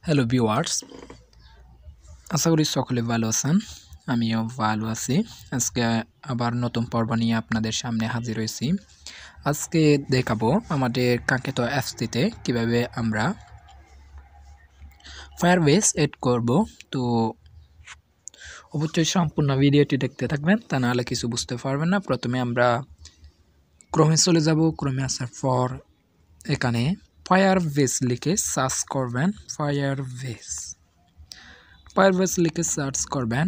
Hello viewers, আশা করি সকলে ভালো আছেন। আমিও ভালো আছি। আজকে আবার নতুন পর্ব নিয়ে আপনাদের সামনে হাজির হয়েছি। আজকে দেখাবো আমাদের কাঙ্ক্ষিত অ্যাপসটিতে কিভাবে আমরা ফায়ারবেস এড করব। তো অবশ্যই সম্পূর্ণ ভিডিওটি দেখতে থাকবেন, তা নাহলে কিছু বুঝতে পারবেন না। প্রথমে আমরা ক্রোমে চলে যাব। ক্রোমে আসার পর এখানে ফায়ারবেস লিখে সার্চ করবেন। ফায়ারবেস লিখে সার্চ করবেন।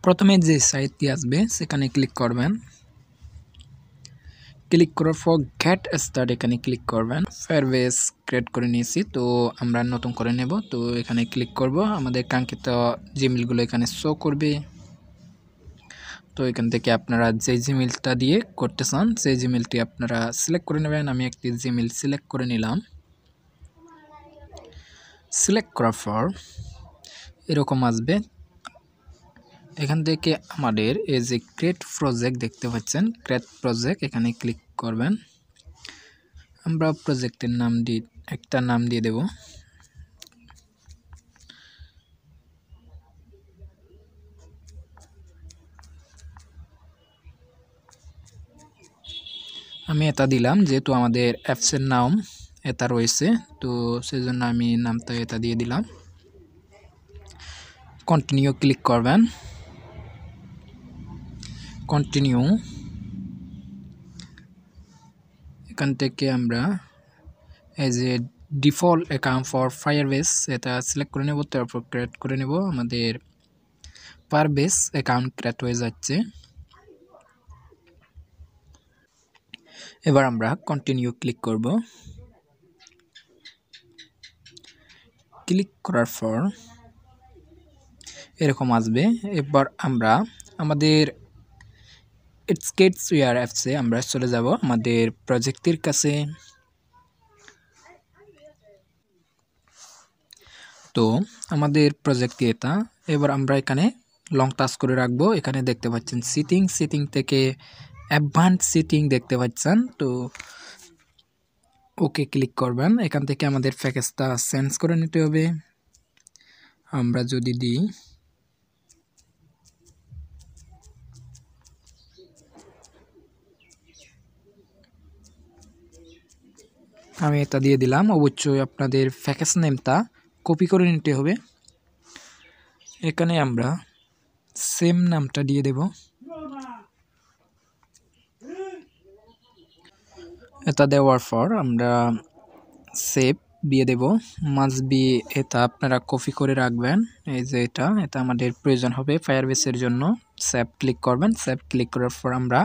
প্রথমে যে সাইটটি আসবে সেখানে ক্লিক করবেন। ক্লিক করার পর গেট স্টার্ট এখানে ক্লিক করবেন। ফায়ারবেস ক্রিয়েট করে নিয়েছি, তো আমরা নতুন করে নেব। তো এখানে ক্লিক করব। আমাদের কাঙ্ক্ষিত জিমেলগুলো এখানে শো করবে। তো এখান থেকে আপনারা যে জিমেলটা দিয়ে করতে চান সেই জিমেলটি আপনারা সিলেক্ট করে নেবেন। আমি একটি জিমেল সিলেক্ট করে নিলাম। সিলেক্ট করার পর এরকম আসবে। এখান থেকে আমাদের এই যে ক্রিয়েট প্রজেক্ট দেখতে পাচ্ছেন, ক্রিয়েট প্রজেক্ট এখানে ক্লিক করবেন। আমরা প্রজেক্টের একটা নাম দিয়ে দেব। আমি এটা দিলাম, যেহেতু আমাদের অ্যাপসের নাম এটা রয়েছে, তো সেজন্য আমি নামটা এটা দিয়ে দিলাম। কন্টিনিউ ক্লিক করবেন। কন্টিনিউ, এখান থেকে আমরা এই যে ডিফল্ট অ্যাকাউন্ট ফর ফায়ারবেস এটা সিলেক্ট করে নেব। তারপর ক্রিয়েট করে নেব। আমাদের ফায়ারবেস অ্যাকাউন্ট ক্রিয়েট হয়ে যাচ্ছে। এবার আমরা কন্টিনিউ ক্লিক করব। ক্লিক করার পর এরকম আসবে। এবার আমরা আমাদের স্কেচওয়্যার অ্যাপসে আমরা চলে যাব, আমাদের প্রজেক্টের কাছে। তো আমাদের প্রজেক্ট এটা। এবার আমরা এখানে লং টাচ করে রাখবো। এখানে দেখতে পাচ্ছেন সিটিং থেকে অ্যাডভান্স সিটিং দেখতে পাচ্ছেন। তো ওকে ক্লিক করবেন। এখান থেকে আমাদের প্যাকেজটা চেঞ্জ করে নিতে হবে। আমরা যদি দিই আমি এটা দিয়ে দিলাম। অবশ্যই আপনাদের প্যাকেজ নেমটা কপি করে নিতে হবে। এখানে আমরা সেম নামটা দিয়ে দেব। এটা দেওয়ার পর আমরা সেভ দিয়ে দেব। মাস্ট বি এটা আপনারা কপি করে রাখবেন। এই যে এটা আমাদের প্রয়োজন হবে ফায়ারবেসের জন্য। সেভ ক্লিক করবেন। সেভ ক্লিক করার পর আমরা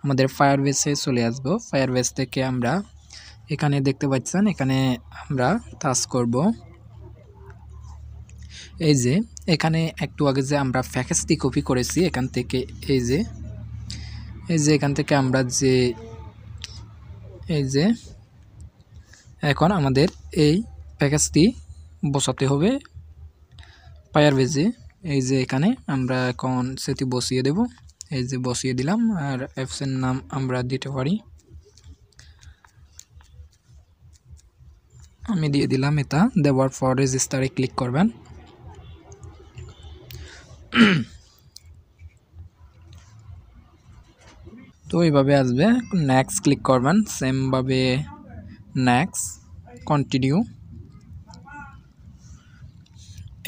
আমাদের ফায়ারবেসে চলে আসব। ফায়ারবেস থেকে আমরা এখানে দেখতে পাচ্ছেন, এখানে আমরা টাচ করব। এই যে এখানে একটু আগে যে আমরা প্যাকেজটি কপি করেছি এখান থেকে এই যে এখান থেকে আমরা এই যে এখন আমাদের এই প্যাকেজটি বসাতে হবে ফায়ারবেসে। এই যে এখানে আমরা এখন সেটি বসিয়ে দেব। এই যে বসিয়ে দিলাম। আর অ্যাপসের নাম আমরা দিতে পারি, আমি দিয়ে দিলাম। এটা দেওয়ার পর রেজিস্টারে ক্লিক করবেন। তো এইভাবে আসবে। নেক্সট ক্লিক করবেন। সেমভাবে নেক্সট, কন্টিনিউ।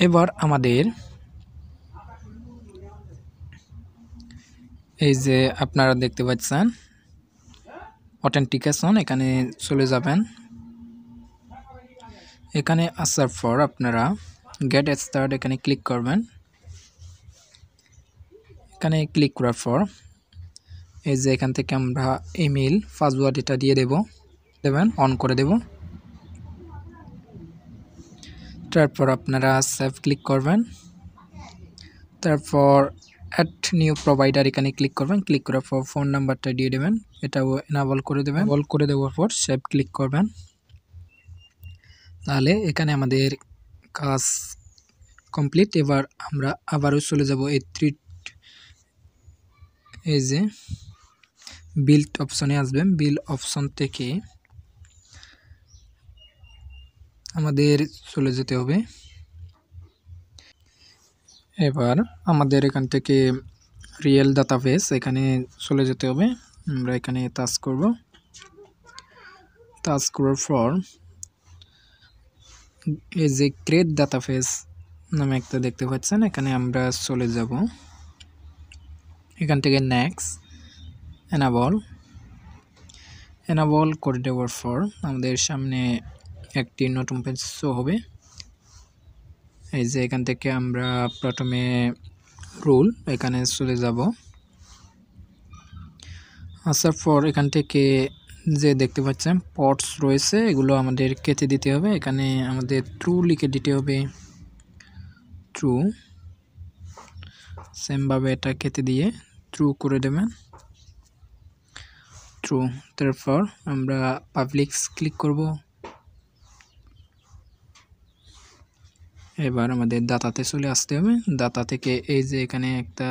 এবার আমাদের এই যে আপনারা দেখতে পাচ্ছেন অথেন্টিকেশন, এখানে চলে যাবেন। এখানে আসার পর আপনারা গেট স্টার্ট এখানে ক্লিক করবেন। এখানে ক্লিক করার পর এই যে এখান থেকে আমরা ইমেল পাসওয়ার্ড এটা দিয়ে দেবেন, অন করে দেব। তারপর আপনারা সেভ ক্লিক করবেন। তারপর অ্যাড নিউ প্রোভাইডার এখানে ক্লিক করবেন। ক্লিক করার পর ফোন নাম্বারটা দিয়ে দেবেন, এটাও এনাবল করে দেবেন। এনাবল করে দেওয়ার পর সেভ ক্লিক করবেন। তাহলে এখানে আমাদের কাজ কমপ্লিট। এবার আমরা আবারও চলে যাব এই যে বিল্ড অপশনে আসবেন। বিল অপশন থেকে আমাদের চলে যেতে হবে। এবার আমাদের এখান থেকে রিয়েল ডাটাবেস এখানে চলে যেতে হবে। আমরা এখানে টাচ করব। টাচ করার পর এই যে ক্রিয়েট ডাটাবেস নামে একটা দেখতে পাচ্ছেন, এখানে আমরা চলে যাব। এখান থেকে নেক্সট এনাবল করে দেওয়ার পর আমাদের সামনে একটি নতুন পেজ শো হবে। এই যে এখান থেকে আমরা প্রথমে রুল এখানে চলে যাব। আসার পর এখান থেকে যে দেখতে পাচ্ছেন পটস রয়েছে, এগুলো আমাদের কেটে দিতে হবে। এখানে আমাদের ট্রু লিখে দিতে হবে, ট্রু। সেমভাবে এটা কেটে দিয়ে ট্রু করে দেবেন, ট্রু। তারপর আমরা পাবলিক ক্লিক করব। এবার আমাদের ডাটাতে চলে আসতে হবে। ডাটা থেকে এই যে এখানে একটা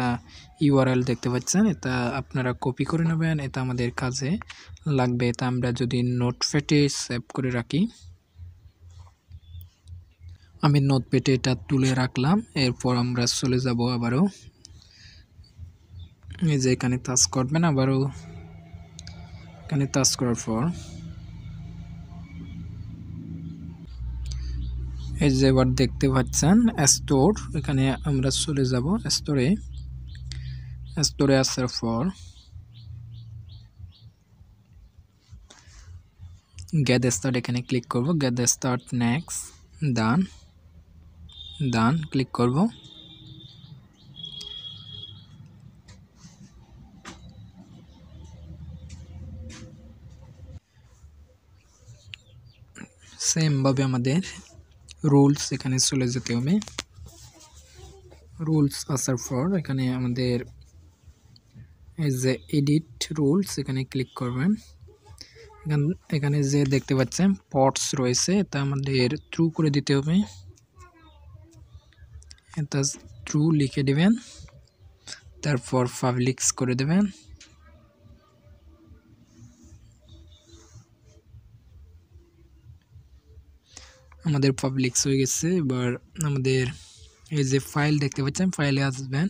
ইউআরএল দেখতে পাচ্ছেন, এটা আপনারা কপি করে নেবেন, এটা আমাদের কাজে লাগবে। এটা আমরা যদি নোটপ্যাডে সেভ করে রাখি, আমি নোটপ্যাডে এটা তুলে রাখলাম। এরপর আমরা চলে যাব আবারও, এই যে এখানে টাচ করবেন, আবারও এখানে টাচ করার পর এই যে এবার দেখতে পাচ্ছেন স্টোর, এখানে আমরা চলে যাব স্টোরে আসার পর গেট স্টার্ট এখানে ক্লিক করব। গেট স্টার্ট নেক্সট ডান ক্লিক করব। সেম ভাবে আমাদের রুলস এখানে চলে যেতে হবে। রুলস আসার পর এখানে আমাদের এই যে এডিট রুলস এখানে ক্লিক করবেন। এখানে যে দেখতে পাচ্ছেন পটস রয়েছে, এটা আমাদের ট্রু করে দিতে হবে। এটা ট্রু লিখে দিবেন, তারপর পাবলিক্স করে দেবেন। আমাদের পাবলিক্স হয়ে গেছে। এবার আমাদের এই যে ফাইল দেখতে পাচ্ছেন, ফাইলে আসবেন।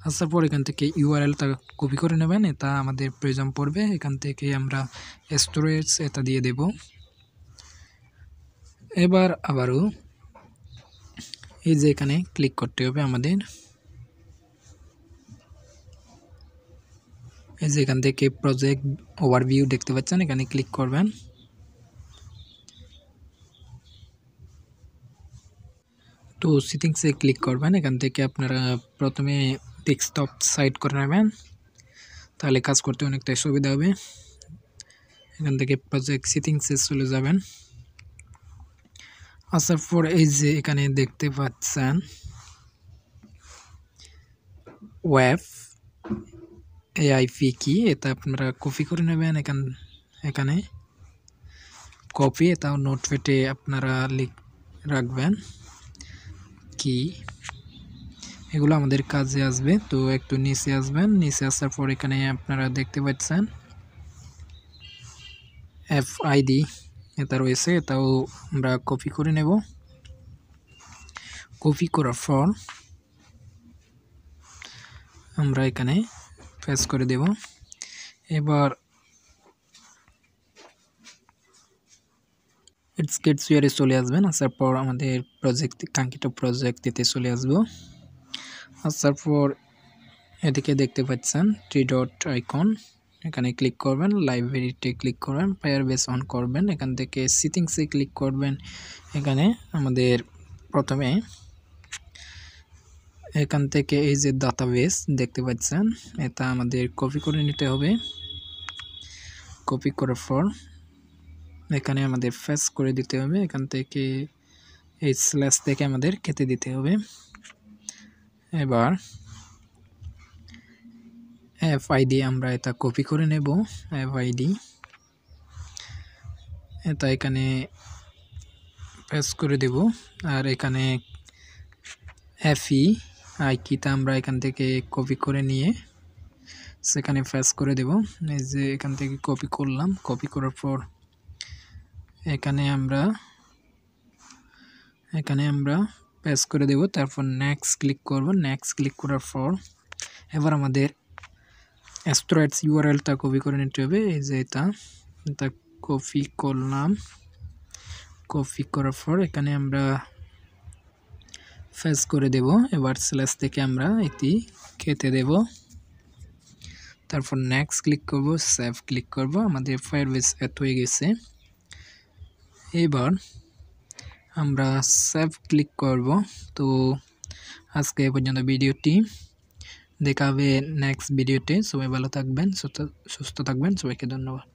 আসার পর এখান থেকে ইউআরএলটা কপি করে নেবেন, এটা আমাদের প্রয়োজন পড়বে। এখান থেকে আমরা স্টোরেজ এটা দিয়ে দেব। এবার আবারও এই যে এখানে ক্লিক করতে হবে আমাদের। এই যে এখান থেকে প্রজেক্ট ওভারভিউ দেখতে পাচ্ছেন, এখানে ক্লিক করবেন। তো সেটিংসে ক্লিক করবেন। এখান থেকে আপনারা প্রথমে ডেস্কটপ সাইড করে নেবেন, তাহলে কাজ করতে অনেকটাই সুবিধা হবে। এখান থেকে প্রজেক্ট সেটিংসে চলে যাবেন। আসার পর এই যে এখানে দেখতে পাচ্ছেন ওয়েব এআইপি কি, এটা আপনারা কপি করে নেবেন। এখানে কপি, এটাও নোটপ্যাডে আপনারা রাখবেন কি, এগুলো আমাদের কাজে আসবে। তো একটু নিচে আসবেন, নিচে আসার পর এখানে আপনারা দেখতে পাচ্ছেন এফআইডি এটা রয়েছে, এটাও আমরা কপি করে নেব। কপি করার পর আমরা এখানে পেস্ট করে দেব। এবার স্কেচওয়্যারে চলে আসবেন। আসার পর আমাদের কাঙ্ক্ষিত প্রজেক্ট দিতে চলে আসবো। আসার পর এদিকে দেখতে পাচ্ছেন 3 ডট আইকন, এখানে ক্লিক করবেন। লাইব্রেরিতে ক্লিক করবেন, ফায়ারবেস অন করবেন। এখান থেকে সেটিংসে ক্লিক করবেন। এখানে আমাদের প্রথমে এখান থেকে এই যে ডাটাবেস দেখতে পাচ্ছেন, এটা আমাদের কপি করে নিতে হবে। কপি করার পর এখানে আমাদের পেস্ট করে দিতে হবে। এখান থেকে এই স্ল্যাশ থেকে আমাদের কেটে দিতে হবে। এবার এফআইডি আমরা এটা কপি করে নেব। এফআইডি এটা এখানে পেস্ট করে দেব। আর এখানে এফই আইকিটা আমরা এখান থেকে কপি করে নিয়ে সেখানে পেস্ট করে দেব। এই যে এখান থেকে কপি করলাম। কপি করার পর এখানে আমরা এখানে আমরা পেস্ট করে দেব, তারপর নেক্সট ক্লিক করব। নেক্সট ক্লিক করার পর এবার আমাদের স্টোরেজ ইউআরএলটা কপি করে নিতে হবে। এই যে এটা কপি করলাম। কপি করার পর এখানে আমরা পেস্ট করে দেব। এবার স্ল্যাশ থেকে আমরা এটি কেটে দেব। তারপর নেক্সট ক্লিক করব, সেভ ক্লিক করব। আমাদের ফায়ারবেস এড হয়ে গেছে। এবার আমরা সেভ ক্লিক করব। তো আজকে এ পর্যন্ত ভিডিওটি, দেখা হবে নেক্সট ভিডিওতে। সবাই ভালো থাকবেন, সুস্থ থাকবেন। সবাইকে ধন্যবাদ।